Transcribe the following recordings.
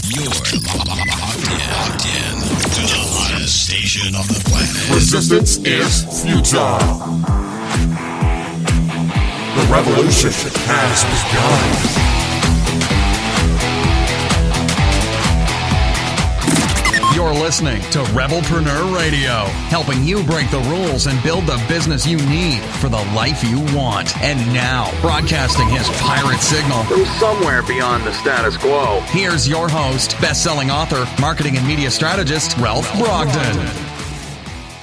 You're locked in to the hottest station on the planet. Resistance is futile. The revolution has begun. You're listening to Rebelpreneur Radio, helping you break the rules and build the business you need for the life you want. And now, broadcasting his pirate signal from somewhere beyond the status quo, here's your host, best-selling author, marketing and media strategist, Ralph Brogden.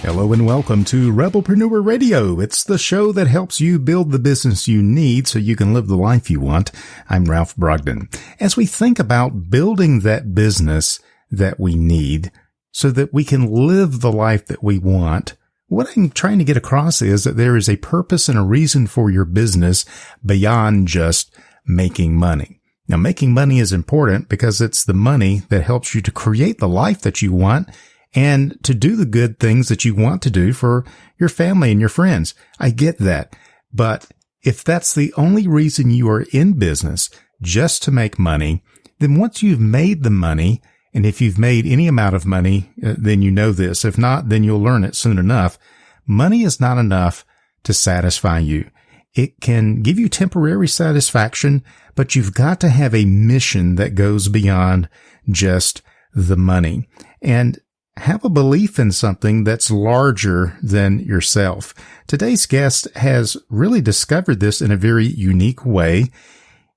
Hello and welcome to Rebelpreneur Radio. It's the show that helps you build the business you need so you can live the life you want. I'm Ralph Brogden. As we think about building that business that we need so that we can live the life that we want, what I'm trying to get across is that there is a purpose and a reason for your business beyond just making money. Now, making money is important because it's the money that helps you to create the life that you want and to do the good things that you want to do for your family and your friends. I get that. But if that's the only reason you are in business, just to make money, then once you've made the money, and if you've made any amount of money, then you know this. If not, then you'll learn it soon enough. Money is not enough to satisfy you. It can give you temporary satisfaction, but you've got to have a mission that goes beyond just the money and have a belief in something that's larger than yourself. Today's guest has really discovered this in a very unique way,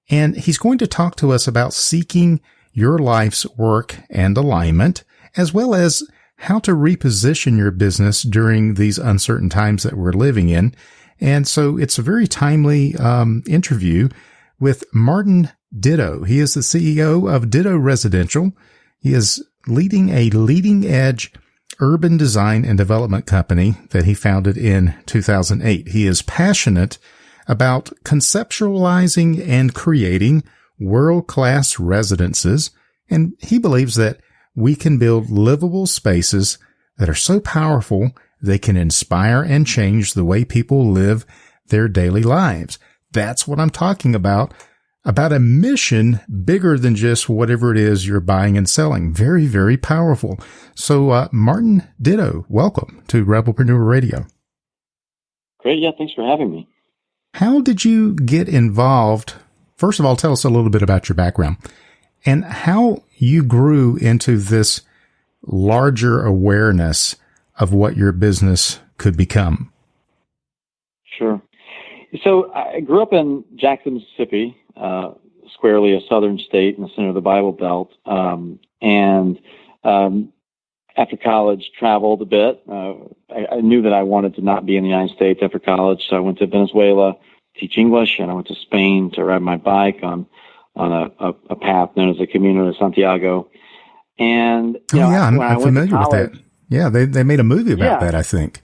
and he's going to talk to us about seeking your life's work and alignment, as well as how to reposition your business during these uncertain times that we're living in. And so it's a very timely interview with Martin Ditto. He is the CEO of Ditto Residential. He is leading a leading-edge urban design and development company that he founded in 2008. He is passionate about conceptualizing and creating world-class residences, and he believes that we can build livable spaces that are so powerful they can inspire and change the way people live their daily lives. That's what I'm talking about a mission bigger than just whatever it is you're buying and selling. Very, very powerful. So, Martin Ditto, welcome to Rebelpreneur Radio. Great. Yeah, thanks for having me. How did you get involved? First of all, tell us a little bit about your background and how you grew into this larger awareness of what your business could become. Sure. So I grew up in Jackson, Mississippi, squarely a southern state in the center of the Bible Belt. And after college, traveled a bit. I knew that I wanted to not be in the United States after college, so I went to Venezuela teach English, and I went to Spain to ride my bike on a path known as the Camino de Santiago. And I'm familiar with that. Yeah, they made a movie about that, I think.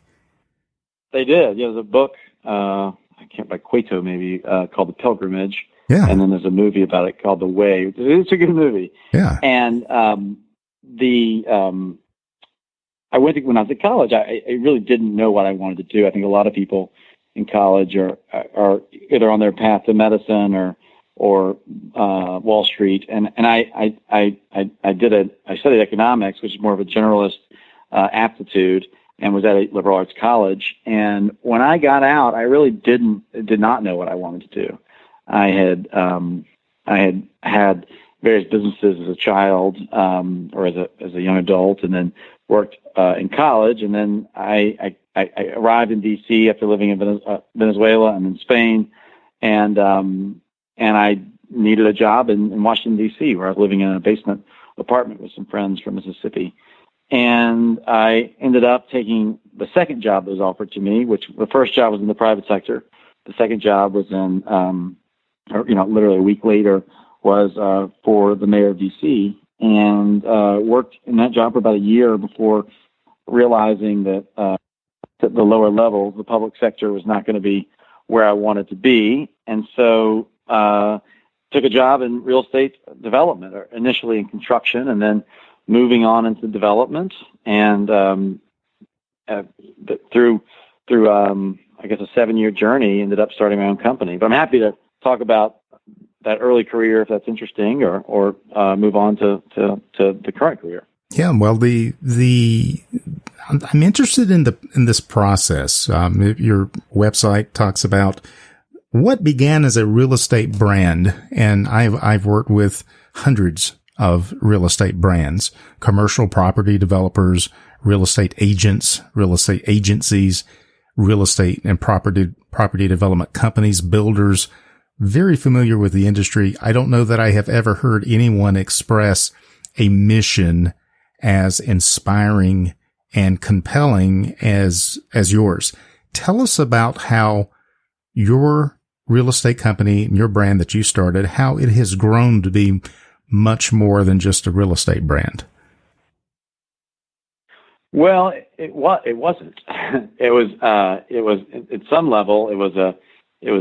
They did. Yeah, there's a book by Cueto maybe called The Pilgrimage. Yeah, and then there's a movie about it called The Way. It's a good movie. Yeah, and I went to, when I was at college, I really didn't know what I wanted to do. I think a lot of people in college are either on their path to medicine or Wall Street. And I studied economics, which is more of a generalist aptitude, and was at a liberal arts college. And when I got out, I really did not know what I wanted to do. I had various businesses as a child, or as a young adult, and then worked in college, and then I arrived in D.C. after living in Venezuela and in Spain, and I needed a job in Washington, D.C., where I was living in a basement apartment with some friends from Mississippi. And I ended up taking the second job that was offered to me, which the first job was in the private sector. The second job was in, literally a week later, was for the mayor of D.C., and worked in that job for about a year before realizing that the lower levels, the public sector, was not going to be where I wanted to be. And so took a job in real estate development, or initially in construction, and then moving on into development. And through I guess a 7-year journey, ended up starting my own company. But I'm happy to talk about early career if that's interesting, or move on to the current career. Yeah, well, I'm interested in this process. Your website talks about what began as a real estate brand, and I've worked with hundreds of real estate brands, commercial property developers, real estate agents, real estate agencies, real estate and property development companies, builders. Very familiar with the industry. I don't know that I have ever heard anyone express a mission as inspiring and compelling as yours. Tell us about how your real estate company and your brand that you started, how it has grown to be much more than just a real estate brand. Well, it wasn't. It was at some level it was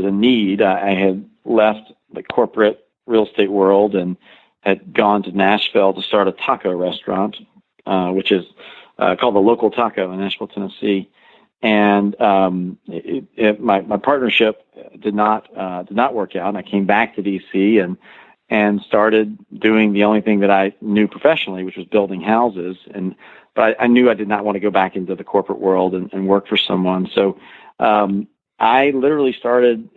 a need. I had left the corporate real estate world and had gone to Nashville to start a taco restaurant, which is called the Local Taco in Nashville, Tennessee. And my partnership did not work out. And I came back to DC and started doing the only thing that I knew professionally, which was building houses. But I knew I did not want to go back into the corporate world and work for someone. So I literally started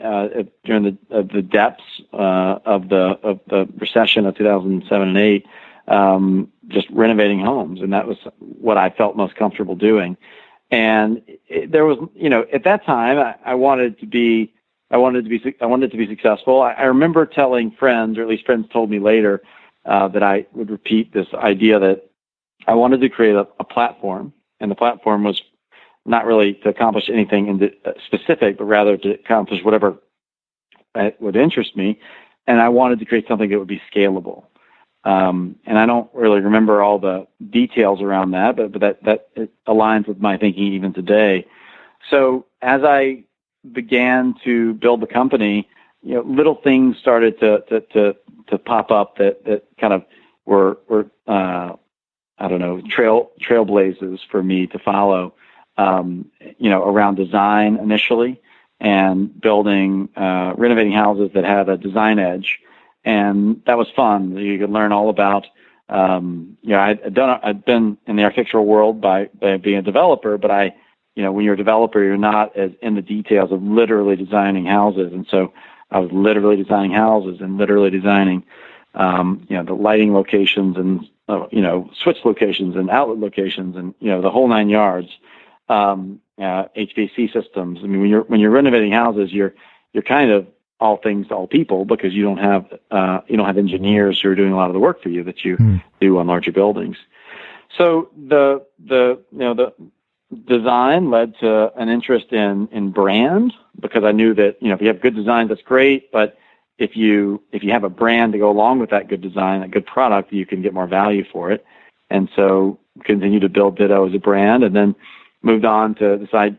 during the depths of the recession of 2007 and 8, just renovating homes, and that was what I felt most comfortable doing. And there was, at that time, I wanted to be successful. I remember telling friends, or at least friends told me later, that I would repeat this idea that I wanted to create a platform, and the platform was not really to accomplish anything specific, but rather to accomplish whatever would interest me. And I wanted to create something that would be scalable. And I don't really remember all the details around that, but that it aligns with my thinking even today. So as I began to build the company, little things started to pop up that kind of were trailblazers for me to follow, around design initially, and building, renovating houses that had a design edge. And that was fun. You could learn all about, I'd been in the architectural world by being a developer, but when you're a developer, you're not as in the details of literally designing houses. And so I was literally designing houses and literally designing, the lighting locations and, switch locations and outlet locations and, the whole 9 yards, HVAC systems. I mean, when you're renovating houses, you're kind of all things to all people, because you don't have engineers who are doing a lot of the work for you that you do on larger buildings. So the design led to an interest in brand, because I knew that, if you have good design, that's great. But if you have a brand to go along with that good design, a good product, you can get more value for it. And so continue to build Ditto as a brand, and then moved on to decide,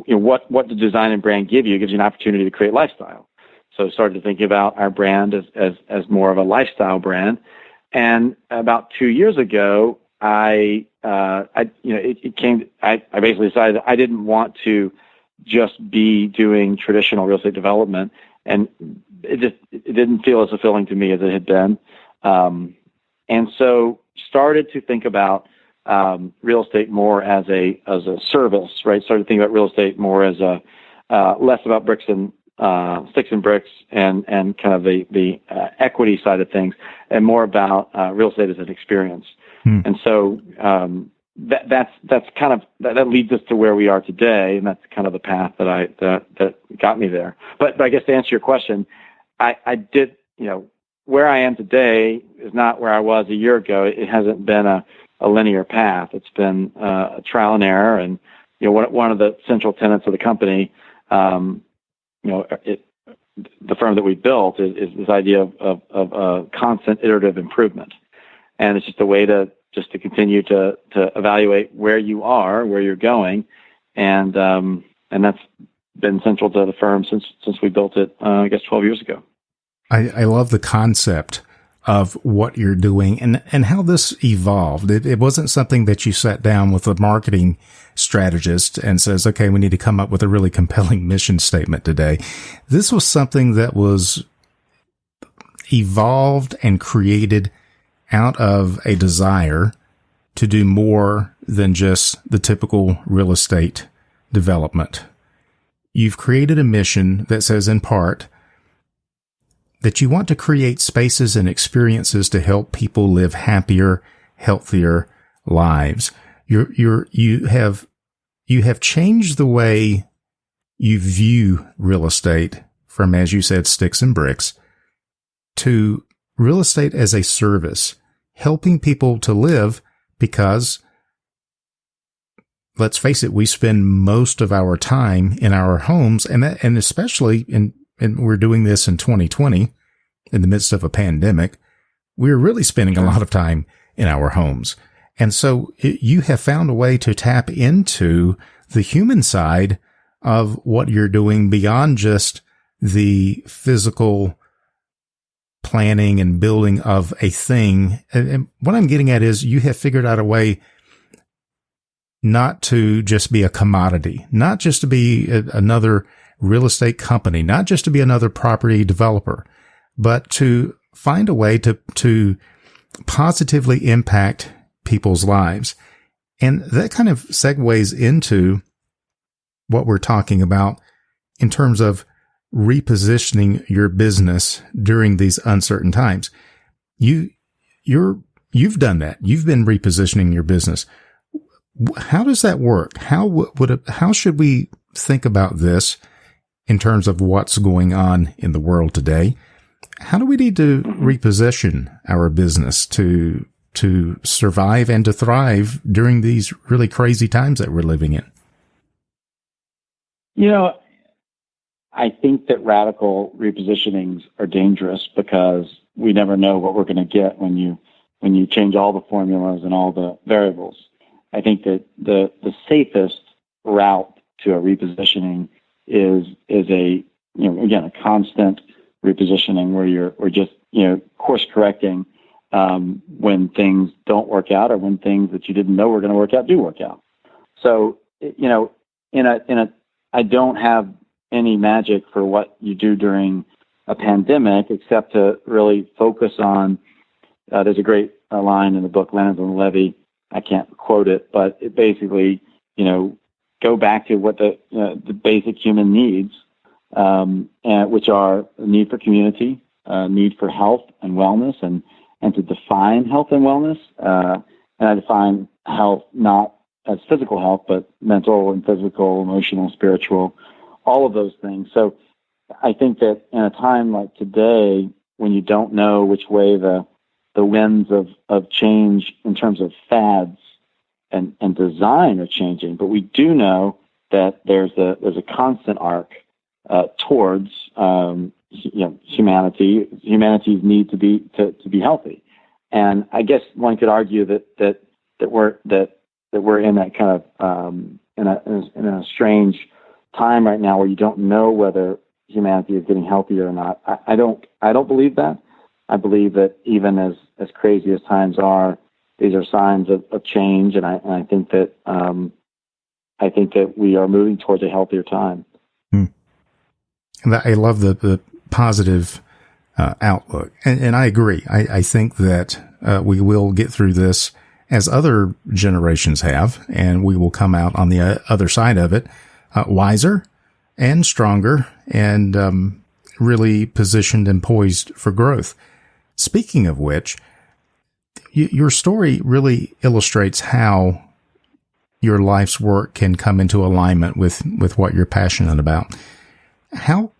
what the design and brand give you. It gives you an opportunity to create lifestyle. So started to think about our brand as more of a lifestyle brand. And about 2 years ago, I basically decided that I didn't want to just be doing traditional real estate development, and it didn't feel as fulfilling to me as it had been. And so started to think about real estate more as a service, right? Started thinking about real estate more as less about bricks and sticks and bricks and kind of the equity side of things, and more about real estate as an experience. And so that's kind of that leads us to where we are today, and that's kind of the path that got me there. But I guess to answer your question, I did, where I am today is not where I was a year ago. It hasn't been a linear path. It's been a trial and error, and one of the central tenets of the company, the firm that we built is this idea of constant iterative improvement, and it's just a way to continue to evaluate where you are, where you're going, and that's been central to the firm since we built it, I guess 12 years ago. I love the concept of what you're doing and how this evolved. It wasn't something that you sat down with a marketing strategist and says, okay, we need to come up with a really compelling mission statement today. This was something that was evolved and created out of a desire to do more than just the typical real estate development. You've created a mission that says, in part, that you want to create spaces and experiences to help people live happier, healthier lives. You have changed the way you view real estate from, as you said, sticks and bricks, to real estate as a service, helping people to live, because let's face it, we spend most of our time in our homes, and especially and we're doing this in 2020 in the midst of a pandemic. We're really spending a lot of time in our homes. And so you have found a way to tap into the human side of what you're doing beyond just the physical planning and building of a thing. And what I'm getting at is you have figured out a way not to just be a commodity, not just to be another real estate company, not just to be another property developer, but to find a way to positively impact people's lives. And that kind of segues into what we're talking about in terms of repositioning your business during these uncertain times. You've done that. You've been repositioning your business. How does that work? How should we think about this in terms of what's going on in the world today? How do we need to reposition our business to survive and to thrive during these really crazy times that we're living in? I think that radical repositionings are dangerous because we never know what we're going to get when you change all the formulas and all the variables. I think that the safest route to a repositioning is a constant repositioning where we're just course correcting when things don't work out or when things that you didn't know were going to work out do work out. So I don't have any magic for what you do during a pandemic except to really focus on. There's a great line in the book Leonard and Levy. I can't quote it, but it basically go back to what the basic human needs, which are the need for community, need for health and wellness, and to define health and wellness. And I define health not as physical health, but mental and physical, emotional, spiritual, all of those things. So I think that in a time like today, when you don't know which way the winds of change in terms of fads and design are changing, but we do know that there's a constant arc towards humanity. Humanity's need to be healthy, and I guess one could argue that we're in that kind of in a strange time right now where you don't know whether humanity is getting healthier or not. I don't believe that. I believe that even as crazy as times are, these are signs of change, and I think that we are moving towards a healthier time. I love the positive outlook, and I agree. I think that we will get through this as other generations have, and we will come out on the other side of it wiser and stronger, and really positioned and poised for growth. Speaking of which, your story really illustrates how your life's work can come into alignment with what you're passionate about. How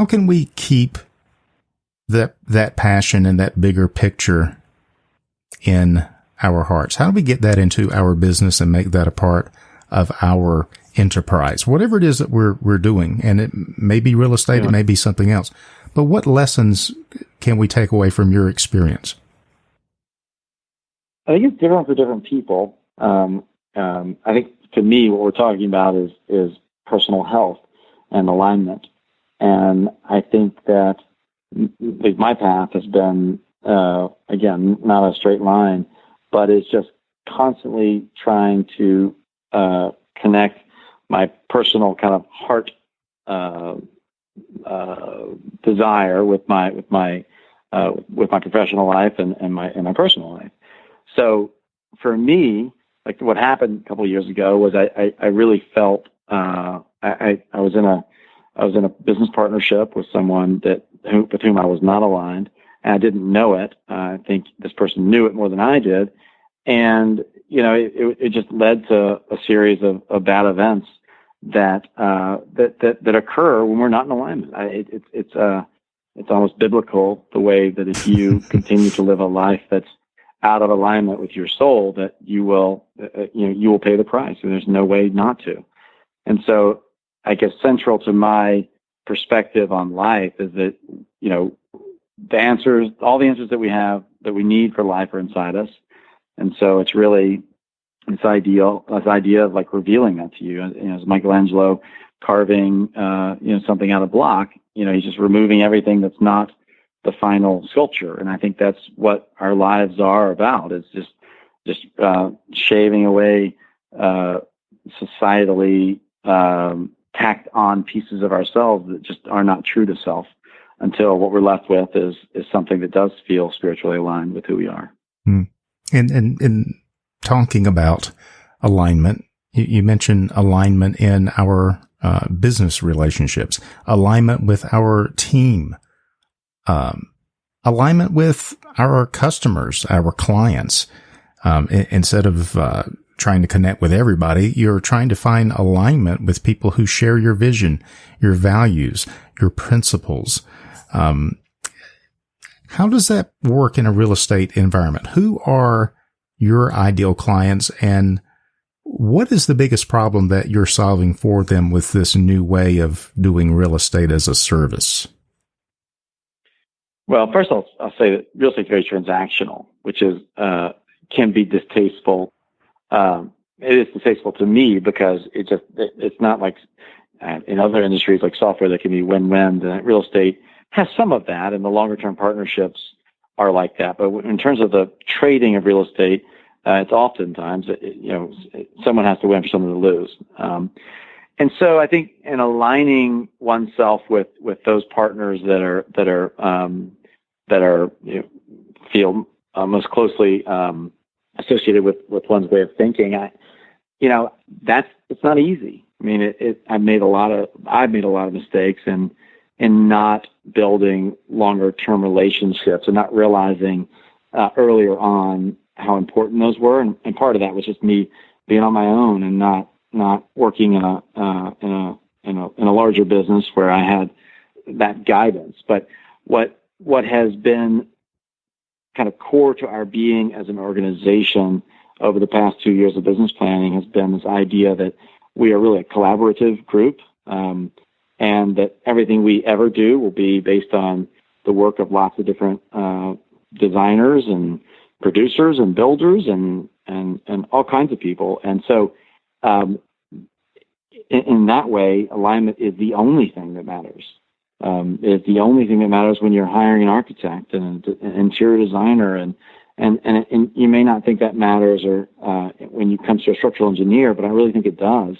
can we keep that passion and that bigger picture in our hearts? How do we get that into our business and make that a part of our enterprise, whatever it is that we're doing? And it may be real estate, it may be something else. But what lessons can we take away from your experience? I think it's different for different people. I think to me, what we're talking about is personal health and alignment. And I think that my path has been again, not a straight line, but it's just constantly trying to connect my personal kind of heart desire with my professional life and my personal life. So for me, like what happened a couple of years ago was I really felt I was in a business partnership with someone with whom I was not aligned, and I didn't know it. I think this person knew it more than I did, and it just led to a series of bad events that occur when we're not in alignment. It's almost biblical, the way that if you continue to live a life that's out of alignment with your soul, that you will pay the price, and there's no way not to. And so, I guess central to my perspective on life is that all the answers that we have that we need for life are inside us, and so it's really this idea of like revealing that to you. As Michelangelo carving something out of block, he's just removing everything that's not the final sculpture. And I think that's what our lives are about, is just shaving away societally tacked on pieces of ourselves that just are not true to self, until what we're left with is something that does feel spiritually aligned with who we are. And talking about alignment, you mentioned alignment in our business relationships, alignment with our team, alignment with our customers, our clients. Instead of trying to connect with everybody, you're trying to find alignment with people who share your vision, your values, your principles. How does that work in a real estate environment? Who are your ideal clients, and what is the biggest problem that you're solving for them with this new way of doing real estate as a service? Well, first I'll say that real estate is very transactional, which is can be distasteful. It is distasteful to me because it's not like in other industries like software that can be win-win. Real estate has some of that, and the longer-term partnerships are like that. But in terms of the trading of real estate, it's oftentimes someone has to win for someone to lose. And so I think in aligning oneself with those partners that feel most closely associated with one's way of thinking, it's not easy. I mean, I've made a lot of mistakes in not building longer term relationships and not realizing earlier on how important those were. And part of that was just me being on my own and not working in a larger business where I had that guidance. But what has been kind of core to our being as an organization over the past 2 years of business planning has been this idea that we are really a collaborative group, and that everything we ever do will be based on the work of lots of different designers and producers and builders and all kinds of people. And so in that way, alignment is the only thing that matters. It's the only thing that matters when you're hiring an architect and an interior designer, and you may not think that matters, or when you come to a structural engineer, but I really think it does.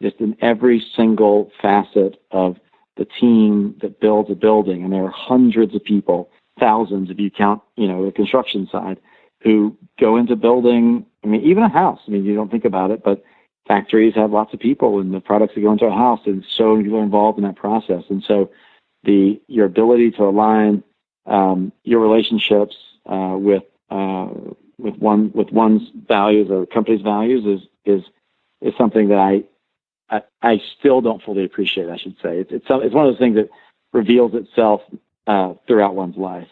Just in every single facet of the team that builds a building, and there are hundreds of people, thousands if you count, the construction side, who go into building. I mean, even a house. I mean, you don't think about it, but factories have lots of people, and the products that go into a house, and so many people are involved in that process. And so your ability to align your relationships with one's values or company's values is something that I still don't fully appreciate, I should say. It's one of those things that reveals itself throughout one's life.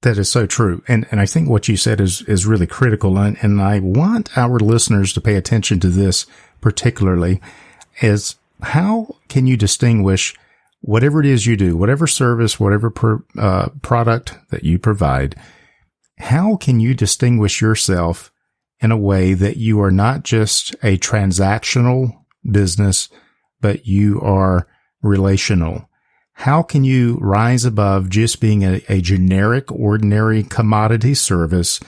That is so true. And I think what you said is really critical. And I want our listeners to pay attention to this particularly, is how can you distinguish whatever it is you do, whatever service, whatever product that you provide, how can you distinguish yourself in a way that you are not just a transactional business, but you are relational? how can you rise above just being a generic, ordinary commodity service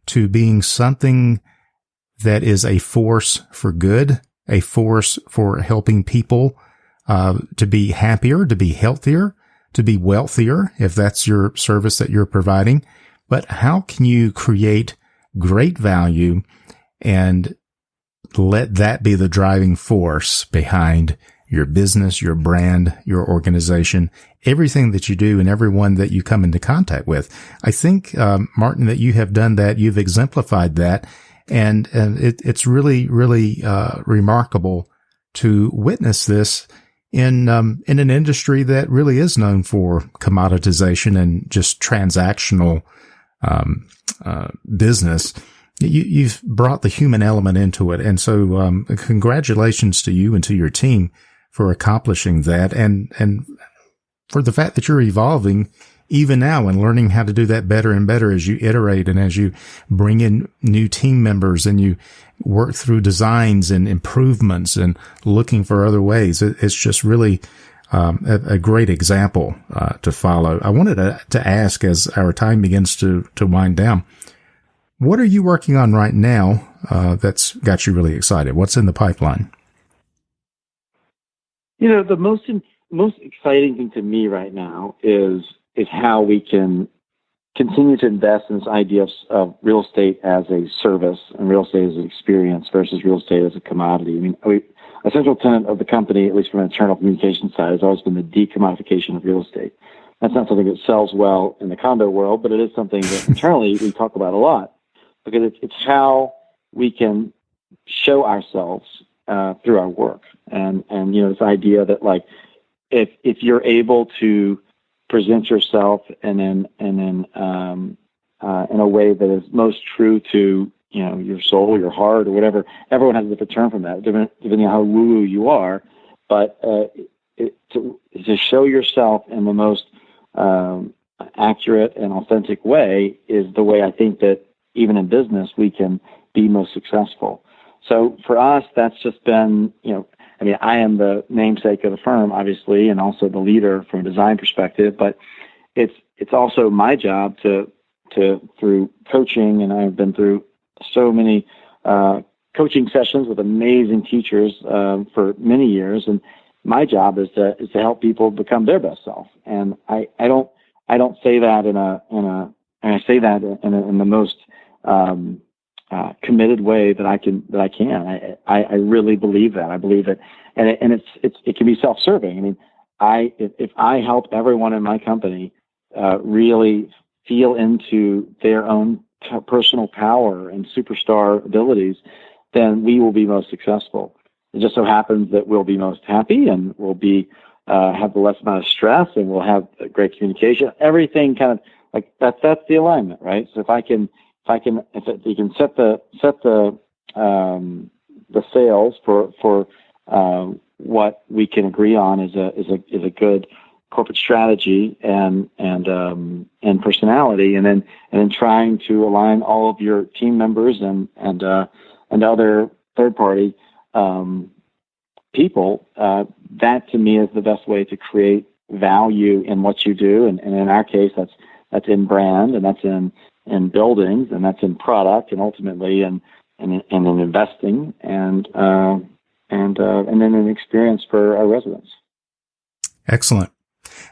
to being something that is a force for good, a force for helping people to be happier, to be healthier, to be wealthier, if that's your service that you're providing? But how can you create great value and let that be the driving force behind your business, your brand, your organization, everything that you do and everyone that you come into contact with? I think, Martin, that you have done that. You've exemplified that. And it's really, really, remarkable to witness this in an industry that really is known for commoditization and just transactional, business. You've brought the human element into it. And so, congratulations to you and to your team for accomplishing that, and for the fact that you're evolving even now and learning how to do that better and better as you iterate and as you bring in new team members and you work through designs and improvements and looking for other ways. It's just really a great example to follow. I wanted to ask, as our time begins to wind down, what are you working on right now that's got you really excited? What's in the pipeline? The most exciting thing to me right now is how we can continue to invest in this idea of real estate as a service and real estate as an experience versus real estate as a commodity. I mean, a central tenet of the company, at least from an internal communication side, has always been the decommodification of real estate. That's not something that sells well in the condo world, but it is something that internally we talk about a lot, because it's how we can show ourselves through our work. And this idea that, like, if you're able to present yourself in a way that is most true to your soul, your heart, or whatever. Everyone has a different term from that, depending on how woo-woo you are. But to show yourself in the most accurate and authentic way is the way I think that even in business we can be most successful. So for us, that's just been, I am the namesake of the firm, obviously, and also the leader from a design perspective, but it's also my job to through coaching, and I've been through so many coaching sessions with amazing teachers for many years, and my job is to help people become their best self. And I don't say that I say that in the most committed way that I can. I really believe that. I believe it, and it can be self-serving. I mean, if I help everyone in my company really feel into their own personal power and superstar abilities, then we will be most successful. It just so happens that we'll be most happy, and we'll be have the less amount of stress, and we'll have great communication. Everything kind of like that's the alignment, right? So if you can set the sales for what we can agree on is a good corporate strategy and personality, and then trying to align all of your team members and other third party people. That to me is the best way to create value in what you do, and in our case, that's in brand, and that's in buildings, and that's in product, and ultimately in investing, and then an experience for our residents.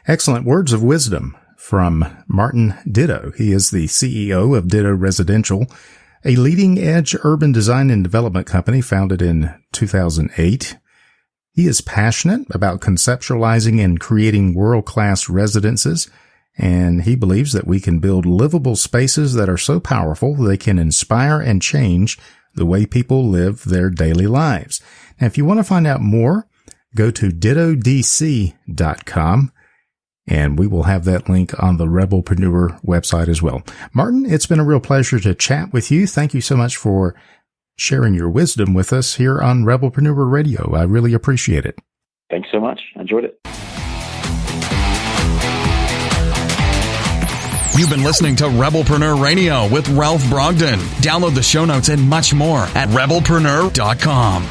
Excellent words of wisdom from Martin Ditto. He is the CEO of Ditto Residential, a leading-edge urban design and development company founded in 2008. He is passionate about conceptualizing and creating world-class residences, and he believes that we can build livable spaces that are so powerful they can inspire and change the way people live their daily lives. Now, if you want to find out more, go to dittodc.com, and we will have that link on the Rebelpreneur website as well. Martin, it's been a real pleasure to chat with you. Thank you so much for sharing your wisdom with us here on Rebelpreneur Radio. I really appreciate it. Thanks so much. I enjoyed it. You've been listening to Rebelpreneur Radio with Ralph Brogden. Download the show notes and much more at rebelpreneur.com.